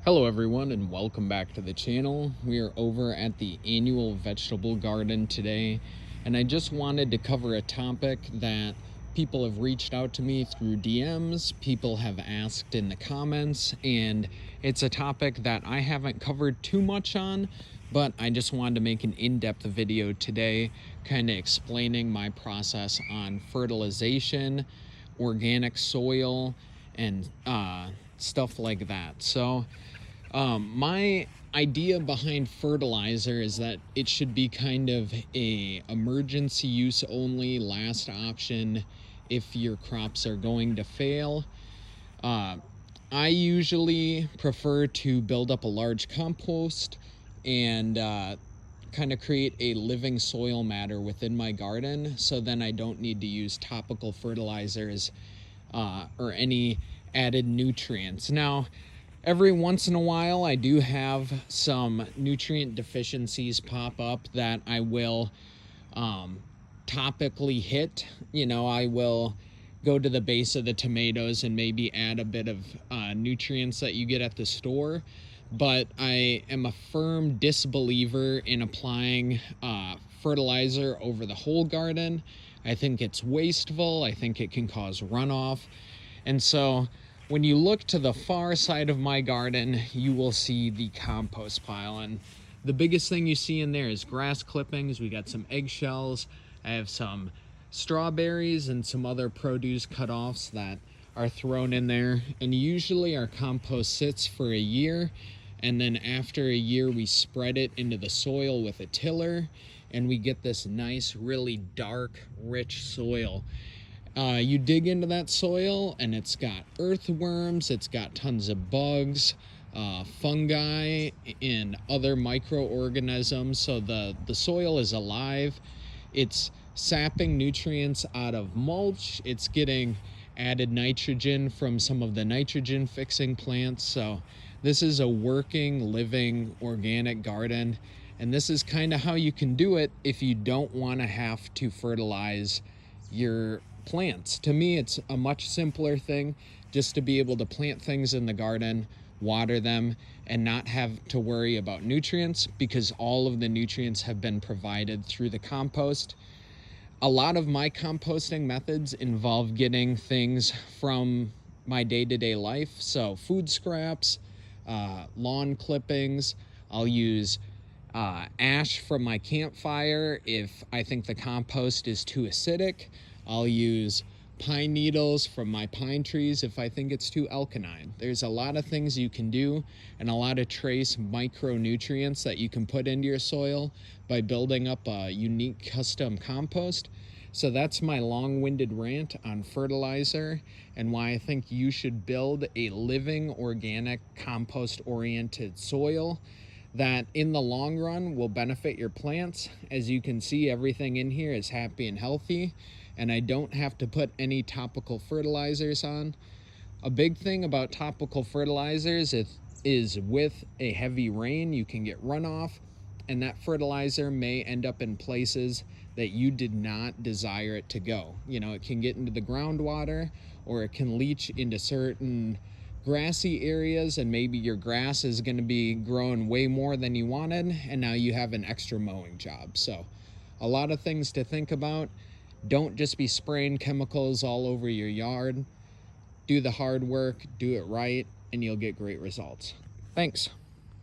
Hello everyone and welcome back to the channel. We are over at the annual vegetable garden today, and I just wanted to cover a topic that people have reached out to me through DMs, people have asked in the comments, and it's a topic that I haven't covered too much on, but I just wanted to make an in-depth video today kind of explaining my process on fertilization, organic soil, and stuff like that. So my idea behind fertilizer is that it should be kind of a emergency use only, last option if your crops are going to fail. I usually prefer to build up a large compost and kind of create a living soil matter within my garden, so then I don't need to use topical fertilizers or any added nutrients. Now, every once in a while, I do have some nutrient deficiencies pop up that I will topically hit. I will go to the base of the tomatoes and maybe add a bit of nutrients that you get at the store. But I am a firm disbeliever in applying fertilizer over the whole garden. I think it's wasteful. I think it can cause runoff. And so when you look to the far side of my garden, you will see the compost pile. And the biggest thing you see in there is grass clippings. We got some eggshells. I have some strawberries and some other produce cut-offs that are thrown in there. And usually our compost sits for a year. And then after a year, we spread it into the soil with a tiller. And we get this nice, really dark, rich soil. You dig into that soil and it's got earthworms, it's got tons of bugs, fungi, and other microorganisms. So the soil is alive. It's sapping nutrients out of mulch. It's getting added nitrogen from some of the nitrogen fixing plants. So this is a working, living, organic garden. And this is kind of how you can do it if you don't want to have to fertilize your plants. To me, it's a much simpler thing just to be able to plant things in the garden, water them, and not have to worry about nutrients, because all of the nutrients have been provided through the compost. A lot of my composting methods involve getting things from my day-to-day life. So food scraps, lawn clippings. I'll use ash from my campfire if I think the compost is too acidic. I'll use pine needles from my pine trees if I think it's too alkaline. There's a lot of things you can do and a lot of trace micronutrients that you can put into your soil by building up a unique custom compost. So that's my long-winded rant on fertilizer and why I think you should build a living, organic, compost-oriented soil that in the long run will benefit your plants. As you can see, everything in here is happy and healthy, and I don't have to put any topical fertilizers on. A big thing about topical fertilizers is with a heavy rain, you can get runoff, and that fertilizer may end up in places that you did not desire it to go. It can get into the groundwater, or it can leach into certain grassy areas, and maybe your grass is going to be growing way more than you wanted, and now you have an extra mowing job. So a lot of things to think about. Don't just be spraying chemicals all over your yard. Do the hard work, do it right, and you'll get great results. Thanks.